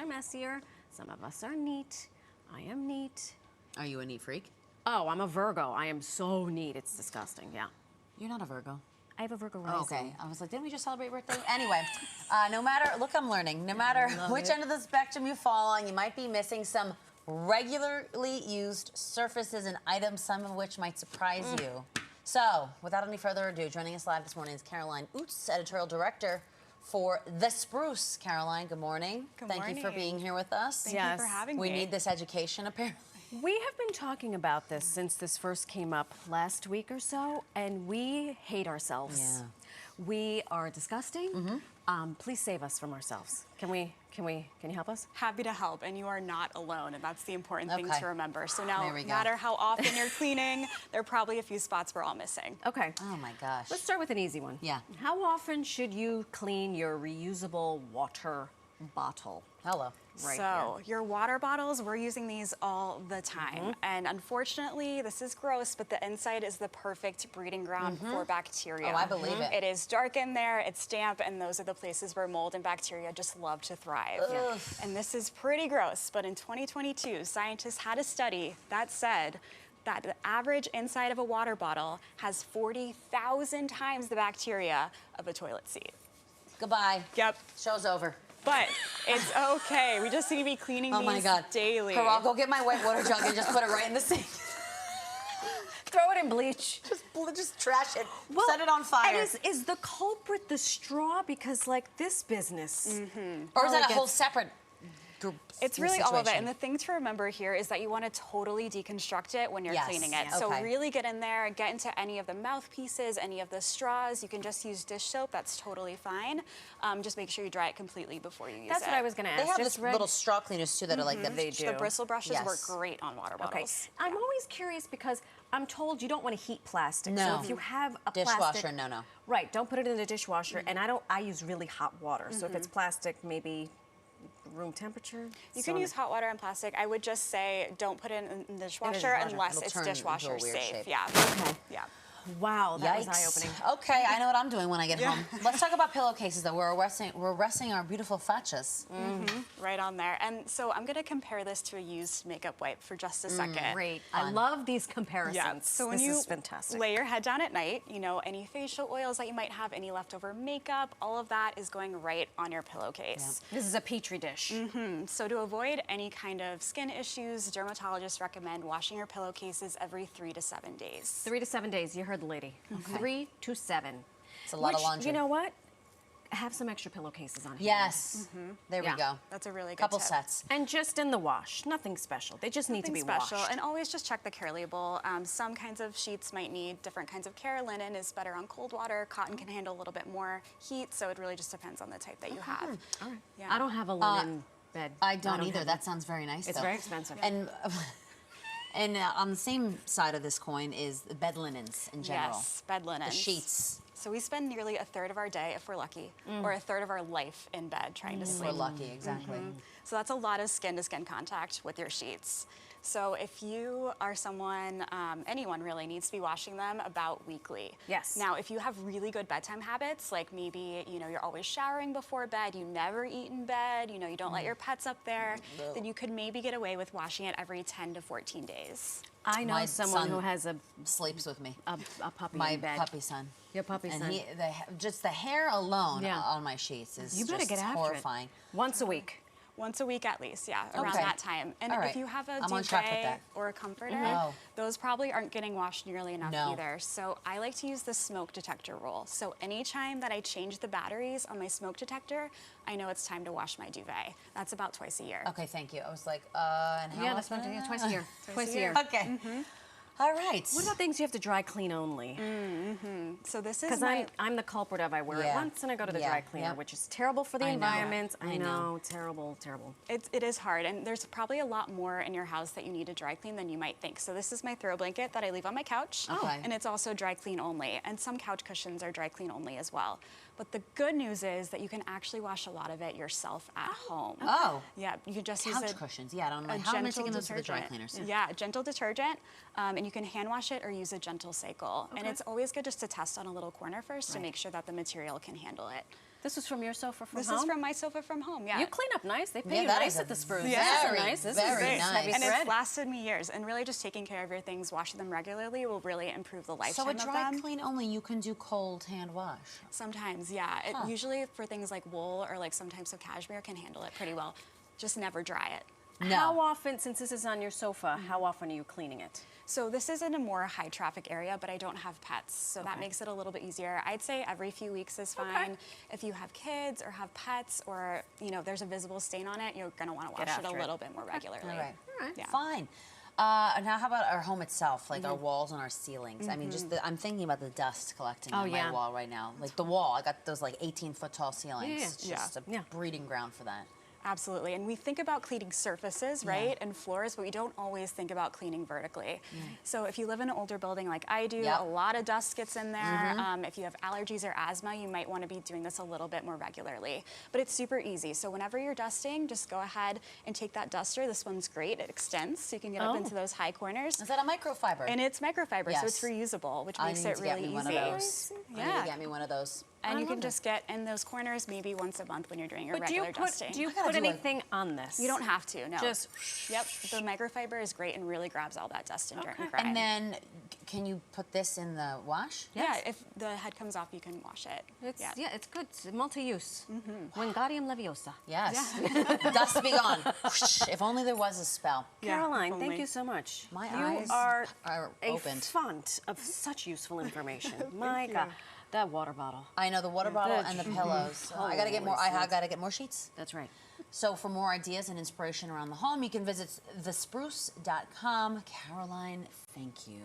are messier. Some of us are neat. I am neat. Are you a neat freak? Oh, I'm a Virgo. I am so neat. It's disgusting. Yeah. You're not a Virgo. I have a Virgo rising. Oh, okay. I was like, didn't we just celebrate birthday? Anyway, no matter, look, I'm learning. No matter which end of the spectrum you fall on, you might be missing some regularly used surfaces and items, some of which might surprise you. So, without any further ado, joining us live this morning is Caroline Oots, editorial director for The Spruce. Caroline, good morning. Good Thank morning. you for being here with us. Thank you for having me. We need this education, apparently. We have been talking about this since this first came up last week or so, and we hate ourselves. Yeah. We are disgusting. Please save us from ourselves. Can you help us? Happy to help, and you are not alone, and that's the important thing Okay. to remember. So now, There we no go. matter how often you're cleaning, there are probably a few spots we're all missing. Okay. Oh my gosh. Let's start with an easy one. Yeah. How often should you clean your reusable water bottle? Hello. Right So your water bottles, we're using these all the time. And unfortunately, this is gross, but the inside is the perfect breeding ground for bacteria. Oh, I believe it. It is dark in there, it's damp, and those are the places where mold and bacteria just love to thrive. Ugh. And this is pretty gross, but in 2022, scientists had a study that said that the average inside of a water bottle has 40,000 times the bacteria of a toilet seat. Goodbye. Yep. Show's over. But it's okay. We just need to be cleaning Oh my these God. daily. Carol, go get my white water jug and just put it right in the sink. Throw it in bleach. Just trash it. Set it on fire. And is the culprit the straw? Because like this business. Or is that a gets- whole separate group? It's really all of it. situation? And the thing to remember here is that you want to totally deconstruct it when you're Yes. cleaning it. Yeah. So Okay. really get in there, get into any of the mouthpieces, any of the straws. You can just use dish soap. That's totally fine. Just make sure you dry it completely before you use That's it. what I was going to ask. They have Just this little straw cleaners too that are like them. They do. The bristle brushes work Yes. great on water Okay. bottles. I'm always curious because I'm told you don't want to heat plastic. No. So if you have a Dishwasher, plastic, no. Right, don't put it in the dishwasher. And I use really hot water. So if it's plastic, maybe room temperature. You can use hot water and plastic. I would just say don't put it in the dishwasher dishwasher. unless It'll it's turn into a dishwasher weird safe. shape. Yeah. Okay. Yeah. Wow, that was Yikes. eye-opening. Okay, I know what I'm doing when I get home. Let's talk about pillowcases though. We're resting our beautiful fachas. Right on there. And so I'm going to compare this to a used makeup wipe for just a second. Great. I love these comparisons. Yeah. So when this you is fantastic. lay your head down at night, you know, any facial oils that you might have, any leftover makeup, all of that is going right on your pillowcase. This is a petri dish. So to avoid any kind of skin issues, dermatologists recommend washing your pillowcases every 3 to 7 days. 3 to 7 days. You heard the lady. 3 to 7. It's a lot of Which, laundry. you know what? Have some extra pillowcases on hand. Yes. There Yeah. we go. That's a really good Couple tip. sets. And just in the wash. Nothing special. They just need to be Nothing special. washed. And always just check the care label. Some kinds of sheets might need different kinds of care. Linen is better on cold water. Cotton can handle a little bit more heat, so it really just depends on the type that you have. All right. Yeah. I don't have a linen bed. I don't either. have That sounds very nice. It's though. very expensive. And on the same side of this coin is the bed linens in general. Yes, bed linens. The sheets. So we spend nearly a third of our day, if we're lucky, or a third of our life in bed trying to sleep. We're lucky, exactly. So that's a lot of skin-to-skin contact with your sheets. So if you are someone, anyone really, needs to be washing them about weekly. Yes. Now, if you have really good bedtime habits, like maybe, you know, you're always showering before bed, you never eat in bed, you know, you don't let your pets up there, then you could maybe get away with washing it every 10 to 14 days. I know My someone son who has a Sleeps with me. puppy My in bed. puppy son. Your puppy And son. just the hair alone Yeah. on my sheets is You better just get after horrifying. it. Once a week. Once a week at least, yeah, around Okay. that time. And All right. if you have a I'm on track with duvet that. or a comforter, Oh. those probably aren't getting washed nearly enough No. either. So I like to use the smoke detector rule. So anytime that I change the batteries on my smoke detector, I know it's time to wash my duvet. That's about twice a year. Okay, thank you. I was like, and how Yeah, that's often? what I do. Twice a year. Twice a year. Okay. All right. What about things you have to dry clean only? So this is Because my... I'm the culprit of I wear it Yeah. once and I go to the Yeah. dry cleaner, Yep. which is terrible for the I know. environment. I I know. know, terrible, terrible. It is hard, and there's probably a lot more in your house that you need to dry clean than you might think. So this is my throw blanket that I leave on my couch, Okay. and it's also dry clean only. And some couch cushions are dry clean only as well. But the good news is that you can actually wash a lot of it yourself at home. Oh. Yeah, you can just Couch use cushions. Yeah, I don't know. a How am I gentle taking those to the dry detergent. cleaners? Yeah, gentle detergent, and you can hand wash it or use a gentle cycle. And Okay. it's always good just to test on a little corner first to make sure that the material can handle it. This is from your sofa from This home? is from my sofa from home, yeah. You clean up nice. They pay Yeah, you that nice is at the Spruce. very, This is very nice. nice. And thread. it's lasted me years. And really just taking care of your things, washing them regularly will really improve the lifetime So a of dry them. clean only, you can do cold hand wash. Sometimes, yeah. Usually for things like wool or like some types of cashmere can handle it pretty well. Just never dry it. No. How often, since this is on your sofa, how often are you cleaning it? So this is in a more high traffic area, but I don't have pets, so that makes it a little bit easier. I'd say every few weeks is fine. If you have kids or have pets or, you know, there's a visible stain on it, you're gonna wanna wash it a after it. little bit more regularly. All right. Yeah. Fine. Now, how about our home itself, like our walls and our ceilings? I mean, I'm thinking about the dust collecting on yeah. my wall right now. Like the wall, I got those like 18-foot tall ceilings. Yeah. It's just a breeding ground for that. Absolutely, and we think about cleaning surfaces, right, and floors, but we don't always think about cleaning vertically. So if you live in an older building like I do, a lot of dust gets in there. If you have allergies or asthma, you might want to be doing this a little bit more regularly. But it's super easy, so whenever you're dusting, just go ahead and take that duster. This one's great, it extends, so you can get up into those high corners. Is that a microfiber? And it's microfiber, so it's Yes. reusable, which I makes need it to get really me easy. one of those. I need Yeah. to get me one of those. And you love can just get in those corners maybe once a month when you're doing your But do you regular put, dusting. do you gotta put do, like- anything on this? You don't have to, no. Just Yep, the microfiber is great and really grabs all that dust and dirt and grime. And then, can you put this in the wash? Yeah, if the head comes off, you can wash it. It's, yeah, it's good. It's multi-use. Wingardium Leviosa. Yes. Dust be gone. If only there was a spell. Yeah, Caroline, if thank only. you so much. My you eyes are are a opened. font of such useful information. My God, that water bottle. I know the water bottle Good. and the pillows. I gotta get more. I gotta get more sheets. That's right. So for more ideas and inspiration around the home, you can visit thespruce.com. Caroline, thank you.